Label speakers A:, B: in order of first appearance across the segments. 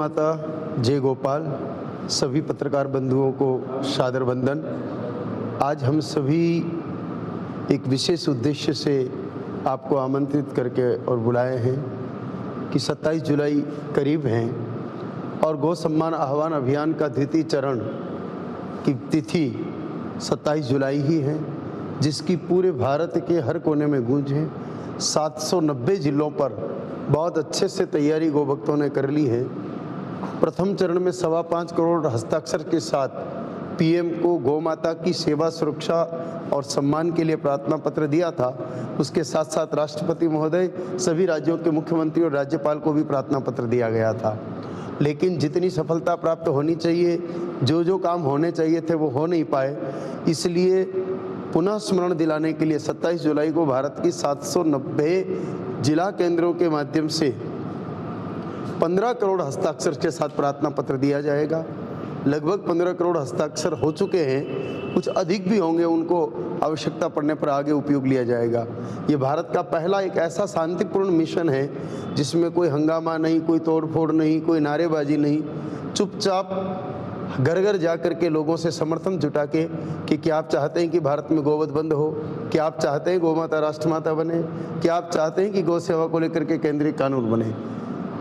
A: माता, जय गोपाल। सभी पत्रकार बंधुओं को सादर वंदन। आज हम सभी एक विशेष उद्देश्य से आपको आमंत्रित करके और बुलाए हैं कि 27 जुलाई करीब हैं और गौ सम्मान आह्वान अभियान का द्वितीय चरण की तिथि 27 जुलाई ही है, जिसकी पूरे भारत के हर कोने में गूंज है। 790 जिलों पर बहुत अच्छे से तैयारी गौ भक्तों ने कर ली है। प्रथम चरण में 5.25 करोड़ हस्ताक्षर के साथ पीएम को गौ माता की सेवा, सुरक्षा और सम्मान के लिए प्रार्थना पत्र दिया था। उसके साथ साथ राष्ट्रपति महोदय, सभी राज्यों के मुख्यमंत्री और राज्यपाल को भी प्रार्थना पत्र दिया गया था। लेकिन जितनी सफलता प्राप्त होनी चाहिए, जो काम होने चाहिए थे वो हो नहीं पाए। इसलिए पुनः स्मरण दिलाने के लिए 27 जुलाई को भारत की 790 जिला केंद्रों के माध्यम से 15 करोड़ हस्ताक्षर के साथ प्रार्थना पत्र दिया जाएगा। लगभग 15 करोड़ हस्ताक्षर हो चुके हैं, कुछ अधिक भी होंगे, उनको आवश्यकता पड़ने पर आगे उपयोग लिया जाएगा। ये भारत का पहला एक ऐसा शांतिपूर्ण मिशन है जिसमें कोई हंगामा नहीं, कोई तोड़फोड़ नहीं, कोई नारेबाजी नहीं। चुपचाप घर घर जा कर के लोगों से समर्थन जुटा के कि क्या आप चाहते हैं कि भारत में गोवध बंद हो, क्या आप चाहते हैं गौ माता राष्ट्रमाता बने, क्या आप चाहते हैं कि गौ सेवा को लेकर के केंद्रीय कानून बने।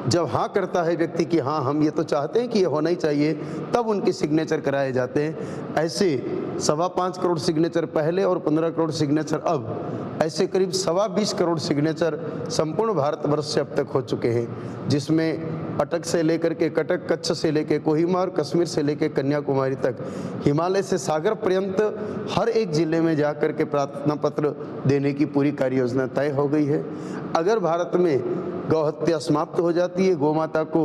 A: जब हाँ करता है व्यक्ति कि हाँ हम ये तो चाहते हैं कि ये होना ही चाहिए, तब उनके सिग्नेचर कराए जाते हैं। ऐसे 5.25 करोड़ सिग्नेचर पहले और 15 करोड़ सिग्नेचर अब, ऐसे करीब 20 करोड़ सिग्नेचर संपूर्ण भारतवर्ष से अब तक हो चुके हैं, जिसमें अटक से लेकर के कटक, कच्छ से लेकर कोहिमा और कश्मीर से लेकर कन्याकुमारी तक, हिमालय से सागर पर्यंत हर एक जिले में जाकर के प्रार्थना पत्र देने की पूरी कार्य योजना तय हो गई है। अगर भारत में गौ हत्या समाप्त हो जाती है, गौ माता को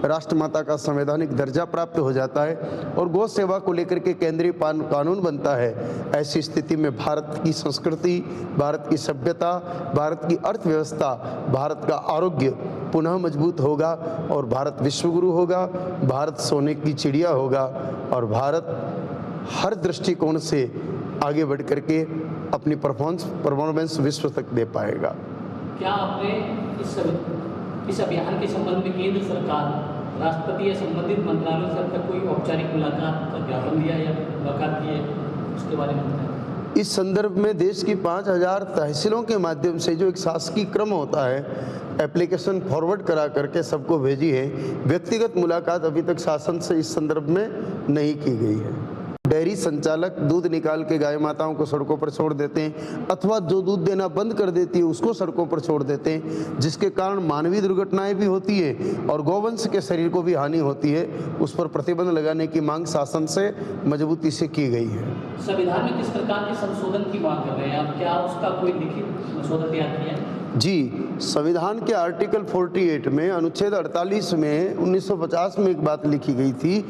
A: राष्ट्रमाता का संवैधानिक दर्जा प्राप्त हो जाता है और गौ सेवा को लेकर के केंद्रीय कानून बनता है, ऐसी स्थिति में भारत की संस्कृति, भारत की सभ्यता, भारत की अर्थव्यवस्था, भारत का आरोग्य पुनः मजबूत होगा और भारत विश्वगुरु होगा, भारत सोने की चिड़िया होगा और भारत हर दृष्टिकोण से आगे बढ़ करके अपनी परफॉर्मेंस विश्व तक दे पाएगा।
B: क्या आपने इस अभियान के संबंध में केंद्र सरकार, राष्ट्रपति या संबंधित मंत्रालयों से अब तक कोई औपचारिक मुलाकात का ज्ञापन दिया या मुलाकात की है, उसके बारे में बताएं।
A: इस संदर्भ में देश की 5000 तहसीलों के माध्यम से जो एक शासकीय क्रम होता है, एप्लीकेशन फॉरवर्ड करा करके सबको भेजी है। व्यक्तिगत मुलाकात अभी तक शासन से इस संदर्भ में नहीं की गई है। डेयरी संचालक दूध निकाल के गाय माताओं को सड़कों पर छोड़ देते हैं अथवा जो दूध देना बंद कर देती है उसको सड़कों पर छोड़ देते हैं, जिसके कारण मानवीय दुर्घटनाएं भी होती है और गौवंश के शरीर को भी हानि होती है। उस पर प्रतिबंध लगाने की मांग शासन से मजबूती से की गई है।
B: संविधान में किस प्रकार के संशोधन की मांग कर रहे हैं आप? क्या उसका कोई लिखित मसौदा तैयार किया है? जी, संविधान के आर्टिकल 48 में अनुच्छेद 48 में 1950 में एक बात लिखी गई थी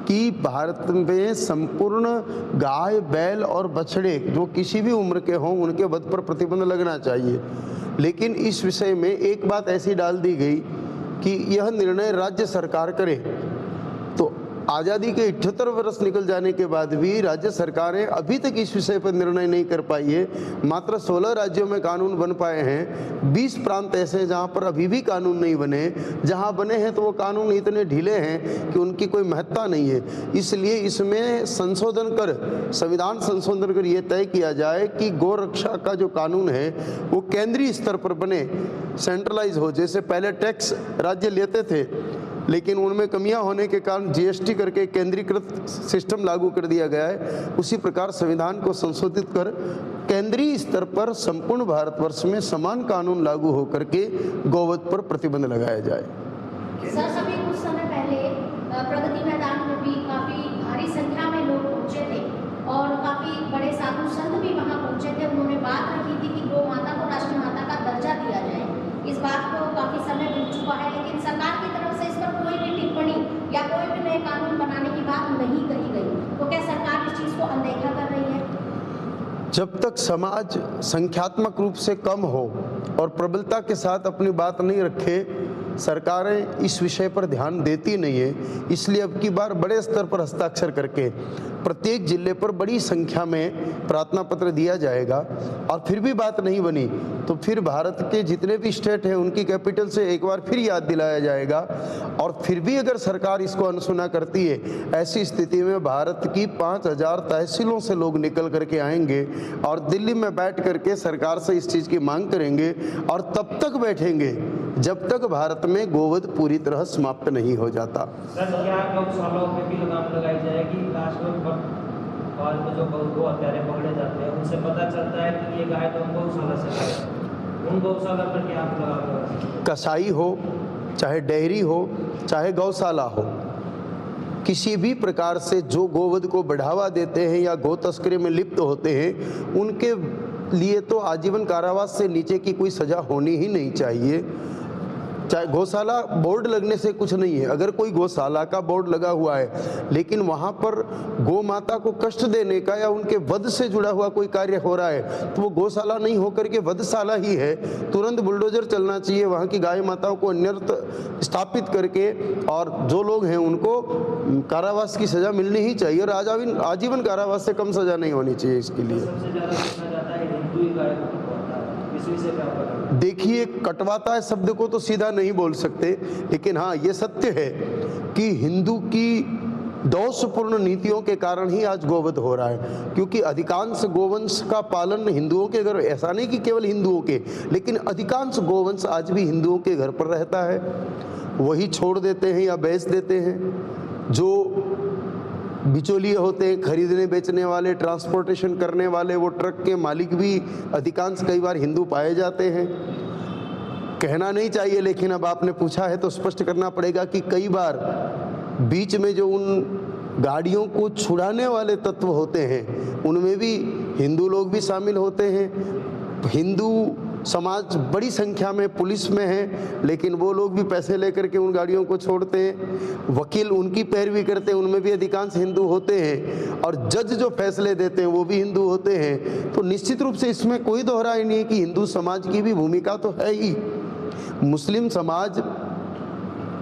B: कि भारत में संपूर्ण गाय, बैल और बछड़े जो किसी भी उम्र के हों उनके वध पर प्रतिबंध लगना चाहिए। लेकिन इस विषय में एक बात ऐसी डाल दी गई कि यह निर्णय राज्य सरकार करे। तो आज़ादी के 78 वर्ष निकल जाने के बाद भी राज्य सरकारें अभी तक इस विषय पर निर्णय नहीं कर पाई है। मात्र 16 राज्यों में कानून बन पाए हैं। 20 प्रांत ऐसे हैं जहां पर अभी भी कानून नहीं बने। जहां बने हैं तो वो कानून इतने ढीले हैं कि उनकी कोई महत्ता नहीं है। इसलिए इसमें संशोधन कर, संविधान संशोधन कर ये तय किया जाए कि गौ रक्षा का जो कानून है वो केंद्रीय स्तर पर बने, सेंट्रलाइज हो। जैसे पहले टैक्स राज्य लेते थे, लेकिन उनमें कमियां होने के कारण जीएसटी करके केंद्रीकृत सिस्टम लागू कर दिया गया है। उसी प्रकार संविधान को संशोधित कर केंद्रीय स्तर पर संपूर्ण भारतवर्ष में समान कानून लागू होकर के गौवध पर प्रतिबंध लगाया जाए।
C: सर, अभी कुछ समय पहले प्रगति मैदान में भी काफी भारी संख्या में लोग पहुंचे थे और काफी बड़े साधु संत भी वहां पहुंचे थे। उन्होंने बात रखी थी कि गौ माता को राष्ट्रमाता का दर्जा दिया जाए। इस बात को काफी समय बीत चुका है, लेकिन सरकार की तरफ से इस पर कोई भी टिप्पणी या कोई भी नए कानून बनाने की बात नहीं कही गई। तो क्या सरकार इस चीज को अनदेखा कर रही है?
A: जब तक समाज संख्यात्मक रूप से कम हो और प्रबलता के साथ अपनी बात नहीं रखे, सरकारें इस विषय पर ध्यान देती नहीं है। इसलिए अब की बार बड़े स्तर पर हस्ताक्षर करके प्रत्येक जिले पर बड़ी संख्या में प्रार्थना पत्र दिया जाएगा। और फिर भी बात नहीं बनी तो फिर भारत के जितने भी स्टेट हैं उनकी कैपिटल से एक बार फिर याद दिलाया जाएगा। और फिर भी अगर सरकार इसको अनसुना करती है, ऐसी स्थिति में भारत की 5000 तहसीलों से लोग निकल करके आएंगे और दिल्ली में बैठ करके सरकार से इस चीज़ की मांग करेंगे और तब तक बैठेंगे जब तक भारत में गोवध पूरी तरह समाप्त नहीं हो जाता।
D: सर, क्या गौशालाओं पे भी लगाम लगाई जाएगी? लास्ट में बाद में जो गौ हत्यारे पकड़े जाते हैं उनसे पता चलता है कि ये गाय तो गौशाला से लाए हैं, उन गौशाला पर क्या आप लगाम?
A: कसाई हो, चाहे डेयरी हो, चाहे गौशाला हो, किसी भी प्रकार से जो गोवध को बढ़ावा देते हैं या गौ तस्करी में लिप्त होते हैं, उनके लिए तो आजीवन कारावास से नीचे की कोई सज़ा होनी ही नहीं चाहिए। चाहे गौशाला बोर्ड लगने से कुछ नहीं है, अगर कोई गौशाला का बोर्ड लगा हुआ है लेकिन वहाँ पर गौ माता को कष्ट देने का या उनके वध से जुड़ा हुआ कोई कार्य हो रहा है तो वो गौशाला नहीं होकर के वधशाला ही है। तुरंत बुलडोजर चलना चाहिए, वहाँ की गाय माताओं को अन्यत्र स्थापित करके और जो लोग हैं उनको कारावास की सज़ा मिलनी ही चाहिए और आजीवन कारावास से कम सज़ा नहीं होनी चाहिए इसके लिए।
D: सबसे ज़्यादा सुना जाता है हिंदू ही गाय को कटवाता है, इस विषय क्या पता?
A: देखिए, कटवाता है शब्द को तो सीधा नहीं बोल सकते, लेकिन हाँ ये सत्य है कि हिंदू की दोषपूर्ण नीतियों के कारण ही आज गोवध हो रहा है। क्योंकि अधिकांश गोवंश का पालन हिंदुओं के घर, ऐसा नहीं कि केवल हिंदुओं के, लेकिन अधिकांश गोवंश आज भी हिंदुओं के घर पर रहता है। वही छोड़ देते हैं या बेच देते हैं। जो बिचौलिए होते हैं, खरीदने बेचने वाले, ट्रांसपोर्टेशन करने वाले, वो ट्रक के मालिक भी अधिकांश कई बार हिंदू पाए जाते हैं। कहना नहीं चाहिए लेकिन अब आपने पूछा है तो स्पष्ट करना पड़ेगा कि कई बार बीच में जो उन गाड़ियों को छुड़ाने वाले तत्व होते हैं उनमें भी हिंदू लोग भी शामिल होते हैं। हिंदू समाज बड़ी संख्या में पुलिस में है, लेकिन वो लोग भी पैसे लेकर के उन गाड़ियों को छोड़ते हैं। वकील उनकी पैरवी करते हैं, उनमें भी अधिकांश हिंदू होते हैं। और जज जो फैसले देते हैं वो भी हिंदू होते हैं। तो निश्चित रूप से इसमें कोई दोहराई नहीं है कि हिंदू समाज की भी भूमिका तो है ही। मुस्लिम समाज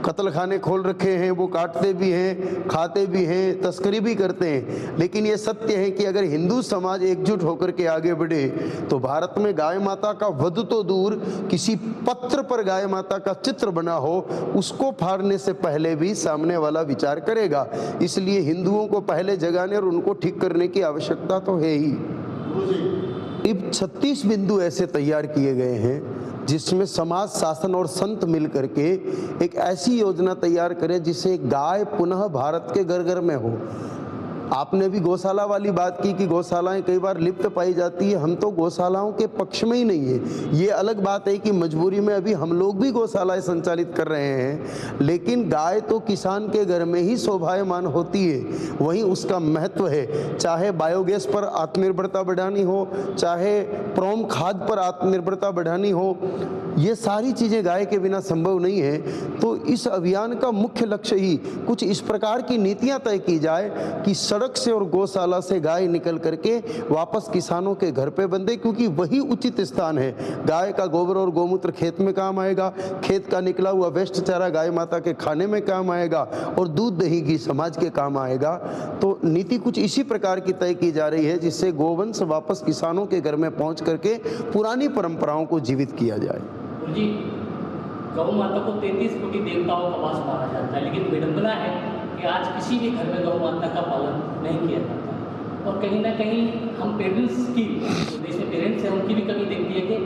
A: कत्ल खाने खोल रखे हैं, वो काटते भी हैं, खाते भी हैं, तस्करी भी करते हैं। लेकिन ये सत्य है कि अगर हिंदू समाज एकजुट होकर के आगे बढ़े तो भारत में गाय माता का वध तो दूर, किसी पत्र पर गाय माता का चित्र बना हो उसको फाड़ने से पहले भी सामने वाला विचार करेगा। इसलिए हिंदुओं को पहले जगाने और उनको ठीक करने की आवश्यकता तो है ही। 36 बिंदु ऐसे तैयार किए गए हैं जिसमें समाज, शासन और संत मिल करके एक ऐसी योजना तैयार करें जिससे गाय पुनः भारत के घर घर में हो। आपने भी गौशाला वाली बात की कि गौशालाएं कई बार लिप्त पाई जाती है। हम तो गौशालाओं के पक्ष में ही नहीं है। ये अलग बात है कि मजबूरी में अभी हम लोग भी गौशालाएं संचालित कर रहे हैं, लेकिन गाय तो किसान के घर में ही शोभायमान होती है, वहीं उसका महत्व है। चाहे बायोगैस पर आत्मनिर्भरता बढ़ानी हो, चाहे प्रोम खाद पर आत्मनिर्भरता बढ़ानी हो, ये सारी चीज़ें गाय के बिना संभव नहीं है। तो इस अभियान का मुख्य लक्ष्य ही कुछ इस प्रकार की नीतियां तय की जाए कि सड़क से और गौशाला से गाय निकल करके वापस किसानों के घर पे बंधे, क्योंकि वही उचित स्थान है। गाय का गोबर और गोमूत्र खेत में काम आएगा, खेत का निकला हुआ वेस्ट चारा गाय माता के खाने में काम आएगा और दूध दही घी समाज के काम आएगा। तो नीति कुछ इसी प्रकार की तय की जा रही है जिससे गोवंश वापस किसानों के घर में पहुंच करके पुरानी परंपराओं को जीवित किया जाए।
B: जी, गौ माता को 33 कोटि देवताओं का वास माना जाता है, लेकिन विडंबना है कि आज किसी भी घर में गौ माता का पालन नहीं किया जाता। और कहीं ना कहीं हम पेरेंट्स की, जो देश में पेरेंट्स हैं उनकी भी कमी दिखती है कि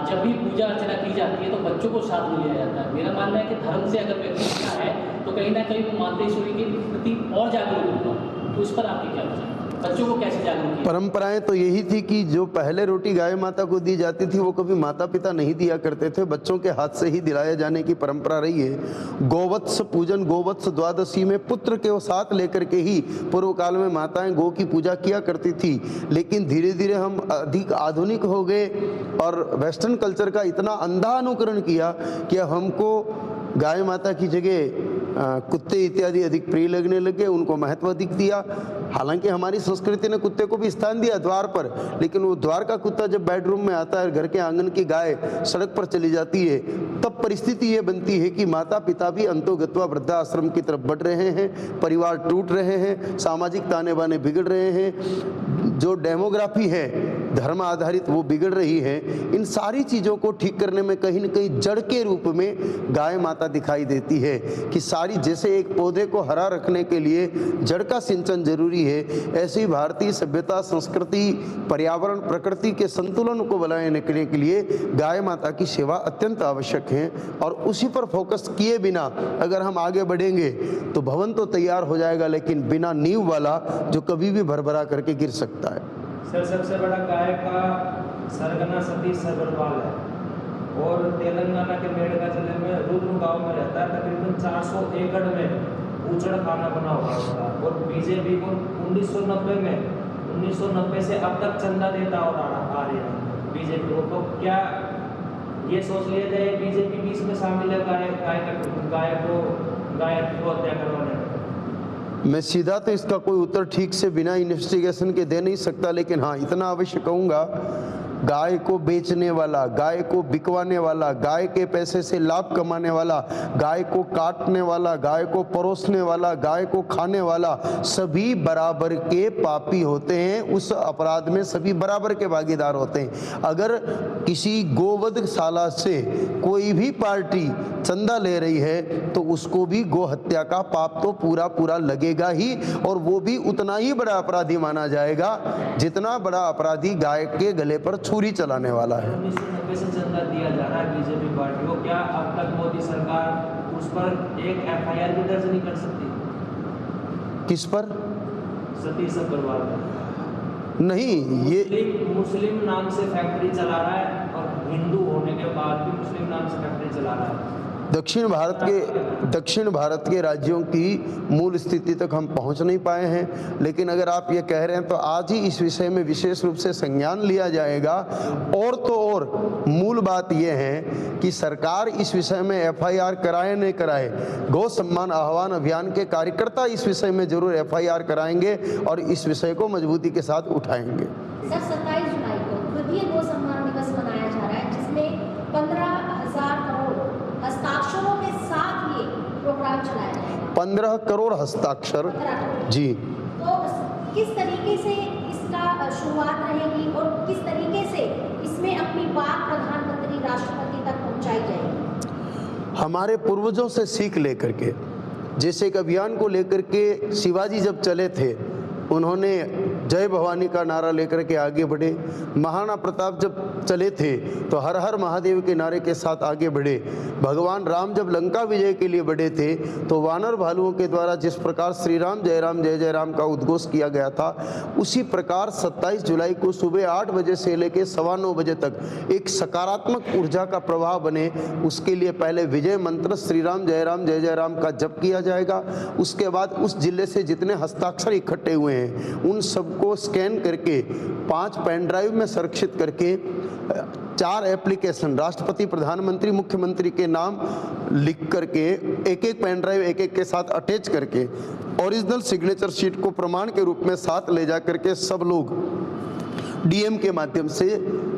B: जब भी पूजा अर्चना की जाती है तो बच्चों को साथ में लिया जाता है। मेरा मानना है कि धर्म से अगर व्यक्ति सीखा है तो कहीं ना कहीं वो मातेश्वरी के प्रति और जागरूक होगा। तो इस पर आपकी क्या विचार? बच्चों को कैसे जागरूक किया?
A: परंपराएं तो यही थी कि जो पहले रोटी गाय माता को दी जाती थी वो कभी माता पिता नहीं दिया करते थे, बच्चों के हाथ से ही दिलाए जाने की परंपरा रही है। गोवत्स पूजन, गोवत्स द्वादशी में पुत्र के साथ लेकर के ही पूर्व काल में माताएं गौ की पूजा किया करती थी। लेकिन धीरे धीरे हम अधिक आधुनिक हो गए और वेस्टर्न कल्चर का इतना अंधा अनुकरण किया कि हमको गाय माता की जगह कुत्ते इत्यादि अधिक प्रिय लगने लगे, उनको महत्व अधिक दिया। हालांकि हमारी संस्कृति ने कुत्ते को भी स्थान दिया द्वार पर, लेकिन वो द्वार का कुत्ता जब बेडरूम में आता है, घर के आंगन की गाय सड़क पर चली जाती है, तब परिस्थिति ये बनती है कि माता पिता भी अंतोगत्वा वृद्धाश्रम की तरफ बढ़ रहे हैं, परिवार टूट रहे हैं, सामाजिक ताने बाने बिगड़ रहे हैं, जो डेमोग्राफी है धर्म आधारित वो बिगड़ रही है। इन सारी चीज़ों को ठीक करने में कहीं न कहीं जड़ के रूप में गाय माता दिखाई देती है कि सारी, जैसे एक पौधे को हरा रखने के लिए जड़ का सिंचन जरूरी है, ऐसे ही भारतीय सभ्यता, संस्कृति, पर्यावरण, प्रकृति के संतुलन को बनाए रखने के लिए गाय माता की सेवा अत्यंत आवश्यक है। और उसी पर फोकस किए बिना अगर हम आगे बढ़ेंगे तो भवन तो तैयार हो जाएगा, लेकिन बिना नींव वाला जो कभी भी भरभरा करके गिर सकता है।
D: सर, सबसे बड़ा गाय का सरगना सतीश सबरवाल है और तेलंगाना के मेड़का जिले में रुद्र गांव में रहता है। तकरीबन 400 एकड़ में ऊचड़ खाना बना हुआ था और बीजेपी को 1990 से अब तक चंदा देता और आ रही है बीजेपी को। तो क्या ये सोच लिया जाए बीजेपी भी इसमें शामिल है गाय को हत्या करवाने में?
A: मैं सीधा तो इसका कोई उत्तर ठीक से बिना इन्वेस्टिगेशन के दे नहीं सकता, लेकिन हाँ इतना अवश्य कहूँगा, गाय को बेचने वाला, गाय को बिकवाने वाला, गाय के पैसे से लाभ कमाने वाला, गाय को काटने वाला, गाय को परोसने वाला, गाय को खाने वाला, सभी बराबर के पापी होते हैं। उस अपराध में सभी बराबर के भागीदार होते हैं। अगर किसी गोवधशाला से कोई भी पार्टी चंदा ले रही है तो उसको भी गो हत्या का पाप तो पूरा पूरा लगेगा ही, और वो भी उतना ही बड़ा अपराधी माना जाएगा जितना बड़ा अपराधी गाय के गले पर छुरी चलाने वाला है।
D: 1990 से चंदा दिया जा रहा है बीजेपी पार्टी को, क्या अब तक मोदी सरकार उस पर एक एफआईआर भी दर्ज नहीं कर सकती?
A: किस पर?
D: सतीश सबरवाल
A: नहीं, ये
D: मुस्लिम नाम से फैक्ट्री चला रहा है और हिंदू होने के बाद भी मुस्लिम नाम से फैक्ट्री चला रहा है।
A: दक्षिण भारत के राज्यों की मूल स्थिति तक हम पहुंच नहीं पाए हैं, लेकिन अगर आप ये कह रहे हैं तो आज ही इस विषय में विशेष रूप से संज्ञान लिया जाएगा। और तो और मूल बात यह है कि सरकार इस विषय में एफआईआर कराए नहीं कराए, गौ सम्मान आह्वान अभियान के कार्यकर्ता इस विषय में जरूर एफआईआर कराएंगे और इस विषय को मजबूती के साथ उठाएंगे।
C: सर, 27 जुलाई को तृतीय गौ सम्मान दिवस मनाया जा रहा है, जिसमें 15,000 करोड़ हस्ताक्षरों के साथ ये प्रोग्राम चलाया जाएगा। 15
A: करोड़ हस्ताक्षर जी।
C: तो किस तरीके से इसका शुरुआत रहेगी और किस तरीके से इसमें अपनी बात प्रधानमंत्री, राष्ट्रपति तक पहुंचाई जाएगी?
A: हमारे पूर्वजों से सीख लेकर के, जैसे एक अभियान को लेकर के शिवाजी जब चले थे, उन्होंने जय भवानी का नारा लेकर के आगे बढ़े। महाराणा प्रताप जब चले थे तो हर हर महादेव के नारे के साथ आगे बढ़े। भगवान राम जब लंका विजय के लिए बढ़े थे तो वानर भालुओं के द्वारा जिस प्रकार श्री राम जय जय राम का उद्घोष किया गया था, उसी प्रकार 27 जुलाई को सुबह 8 बजे से लेकर 9:15 बजे तक एक सकारात्मक ऊर्जा का प्रवाह बने, उसके लिए पहले विजय मंत्र श्री राम जय राम का जप किया जाएगा। उसके बाद उस जिले से जितने हस्ताक्षर इकट्ठे हुए हैं उन सबको स्कैन करके 5 पेन ड्राइव में संरक्षित करके 4 एप्लीकेशन राष्ट्रपति, प्रधानमंत्री, मुख्यमंत्री के नाम लिख करके एक पेन ड्राइव एक के साथ अटैच करके ओरिजिनल सिग्नेचर शीट को प्रमाण के रूप में साथ ले जा करके सब लोग डीएम के माध्यम से,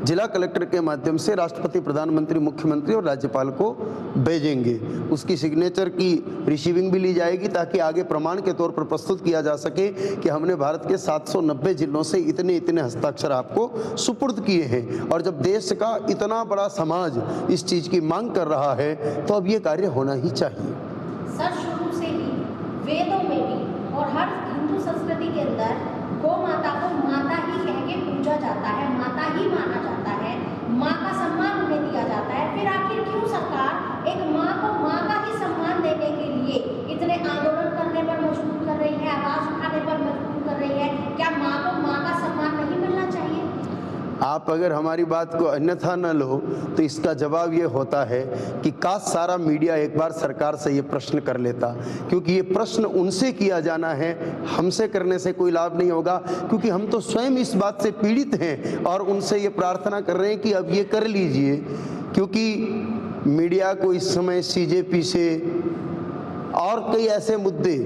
A: जिला कलेक्टर के माध्यम से राष्ट्रपति, प्रधानमंत्री, मुख्यमंत्री और राज्यपाल को भेजेंगे। उसकी सिग्नेचर की रिसीविंग भी ली जाएगी ताकि आगे प्रमाण के तौर पर प्रस्तुत किया जा सके कि हमने भारत के 790 जिलों से इतने इतने हस्ताक्षर आपको सुपुर्द किए हैं। और जब देश का इतना बड़ा समाज इस चीज़ की मांग कर रहा है तो अब ये कार्य होना ही चाहिए।
C: सर, शुरू से ही वेदों में भी और हर हिंदू संस्कृति के अंदर गौ माता को माता ही कह के पूजा जाता है, माता ही माना जाता है, माँ का सम्मान उन्हें दिया जाता है। फिर आखिर क्यों सरकार एक माँ को माँ का ही सम्मान देने के लिए इतने आंदोलन करने पर मजबूर कर रही है, आवाज उठाने पर मजबूर कर रही है? क्या माँ को माँ का सम्मान नहीं मिलना चाहिए?
A: आप अगर हमारी बात को अन्यथा न लो तो इसका जवाब ये होता है कि काश सारा मीडिया एक बार सरकार से ये प्रश्न कर लेता, क्योंकि ये प्रश्न उनसे किया जाना है, हमसे करने से कोई लाभ नहीं होगा, क्योंकि हम तो स्वयं इस बात से पीड़ित हैं और उनसे ये प्रार्थना कर रहे हैं कि अब ये कर लीजिए। क्योंकि मीडिया को इस समय सीजेपी से और कई ऐसे मुद्दे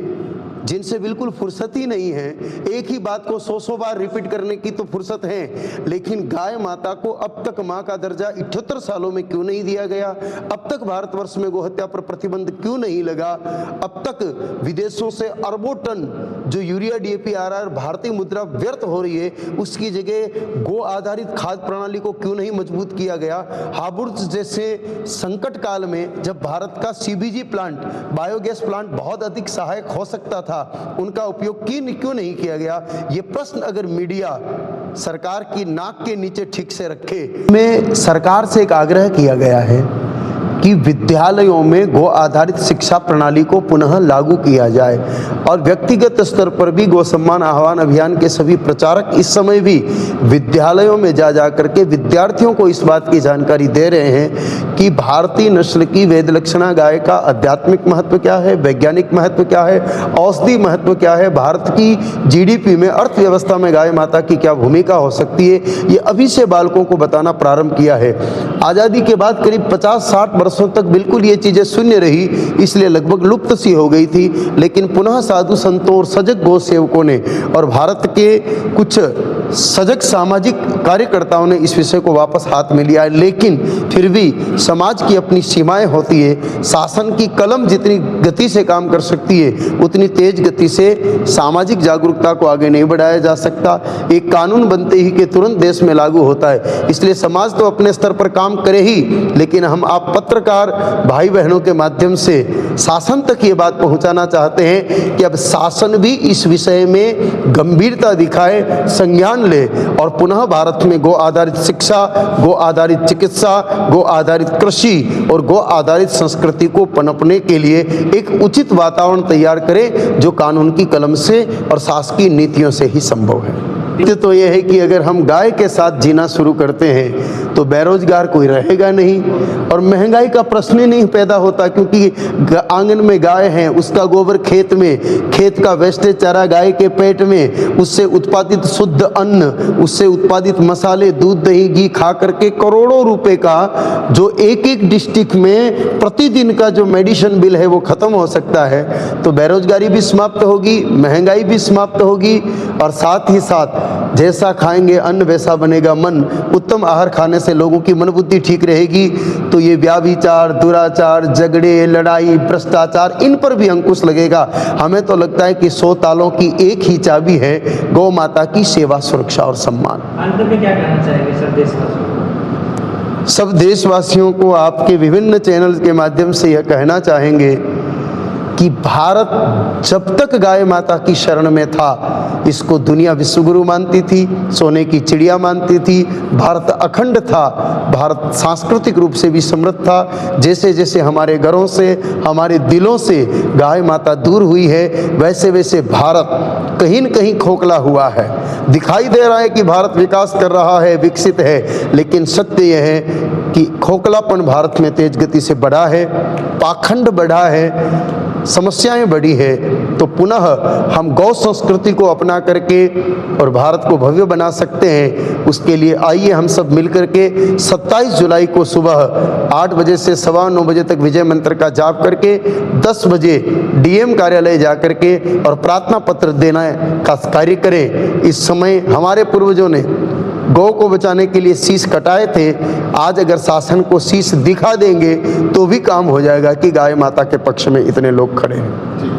A: जिनसे बिल्कुल फुर्सत ही नहीं है। एक ही बात को 100 बार रिपीट करने की तो फुर्सत है, लेकिन गाय माता को अब तक मां का दर्जा 78 सालों में क्यों नहीं दिया गया? अब तक भारतवर्ष में गोहत्या पर प्रतिबंध क्यों नहीं लगा? अब तक विदेशों से अरबों टन जो यूरिया डीएपी आ रहा है, भारतीय मुद्रा व्यर्थ हो रही है, उसकी जगह गो आधारित खाद्य प्रणाली को क्यों नहीं मजबूत किया गया? हार्बर्स जैसे संकट काल में जब भारत का सीबीजी प्लांट, बायोगैस प्लांट बहुत अधिक सहायक हो सकता था, उनका उपयोग क्यों नहीं किया गया? ये प्रश्न अगर मीडिया सरकार की नाक के नीचे ठीक से रखे। में सरकार से एक आग्रह किया गया है कि विद्यालयों में गो आधारित शिक्षा प्रणाली को पुनः लागू किया जाए और व्यक्तिगत स्तर पर भी गो सम्मान आह्वान अभियान के सभी प्रचारक इस समय भी विद्यालयों में जा करके विद्यार्थियों को इस बात की जानकारी दे रहे हैं कि भारतीय नस्ल की वेद लक्षणा गाय का आध्यात्मिक महत्व क्या है, वैज्ञानिक महत्व क्या है, औषधि महत्व क्या है, भारत की जीडीपी में, अर्थव्यवस्था में गाय माता की क्या भूमिका हो सकती है, ये अभी से बालकों को बताना प्रारंभ किया है। आज़ादी के बाद करीब 50-60 वर्षों तक बिल्कुल ये चीज़ें शून्य रही, इसलिए लगभग लुप्त सी हो गई थी, लेकिन पुनः साधु संतों और सजग गौ सेवकों ने और भारत के कुछ सजग सामाजिक कार्यकर्ताओं ने इस विषय को वापस हाथ में लिया है। लेकिन फिर भी समाज की अपनी सीमाएं होती है। शासन की कलम जितनी गति से काम कर सकती है, उतनी तेज गति से सामाजिक जागरूकता को आगे नहीं बढ़ाया जा सकता। एक कानून बनते ही के तुरंत देश में लागू होता है, इसलिए समाज तो अपने स्तर पर काम करे ही, लेकिन हम आप पत्रकार भाई बहनों के माध्यम से शासन तक ये बात पहुंचाना चाहते हैं कि अब शासन भी इस विषय में गंभीरता दिखाए, संज्ञान ले और पुनः भारत में गो आधारित शिक्षा, गो आधारित चिकित्सा, गो आधारित कृषि और गो आधारित संस्कृति को पनपने के लिए एक उचित वातावरण तैयार करे, जो कानून की कलम से और शासकीय नीतियों से ही संभव है। तो यह है कि अगर हम गाय के साथ जीना शुरू करते हैं तो बेरोजगार कोई रहेगा नहीं और महंगाई का प्रश्न ही नहीं पैदा होता, क्योंकि आंगन में गाय है, उसका गोबर खेत में, खेत का वेस्टेज चारा गाय के पेट में, उससे उत्पादित शुद्ध अन्न, उससे उत्पादित मसाले, दूध, दही, घी खा करके करोड़ों रुपए का जो एक डिस्ट्रिक्ट में प्रतिदिन का जो मेडिसिन बिल है वो खत्म हो सकता है। तो बेरोजगारी भी समाप्त होगी, महंगाई भी समाप्त होगी और साथ ही साथ जैसा खाएंगे अन्न वैसा बनेगा मन। उत्तम आहार खाने से लोगों की मन बुद्धि ठीक रहेगी, तो ये व्याभिचार, दुराचार, झगड़े, लड़ाई, भ्रष्टाचार, इन पर भी अंकुश लगेगा। हमें तो लगता है कि 100 तालों की एक ही चाबी है, गौ माता की सेवा, सुरक्षा और सम्मान।
D: अंत में क्या कहना चाहेंगे सर देशवासियों?
A: सब देशवासियों को आपके विभिन्न चैनल के माध्यम से यह कहना चाहेंगे कि भारत जब तक गाय माता की शरण में था, इसको दुनिया विश्वगुरु मानती थी, सोने की चिड़िया मानती थी। भारत अखंड था, भारत सांस्कृतिक रूप से भी समृद्ध था। जैसे जैसे हमारे घरों से, हमारे दिलों से गाय माता दूर हुई है, वैसे वैसे भारत कहीं न कहीं खोखला हुआ है। दिखाई दे रहा है कि भारत विकास कर रहा है, विकसित है, लेकिन सत्य यह है कि खोखलापन भारत में तेज गति से बढ़ा है, पाखंड बढ़ा है, समस्याएं बढ़ी है। तो पुनः हम गौ संस्कृति को अपना करके और भारत को भव्य बना सकते हैं। उसके लिए आइए हम सब मिलकर के 27 जुलाई को सुबह 8 बजे से 9:15 बजे तक विजय मंत्र का जाप करके 10 बजे डीएम कार्यालय जा करके और प्रार्थना पत्र देना का कार्य करें। इस समय हमारे पूर्वजों ने गौ को बचाने के लिए शीश कटाए थे। आज अगर शासन को शीश दिखा देंगे तो भी काम हो जाएगा कि गाय माता के पक्ष में इतने लोग खड़े हैं।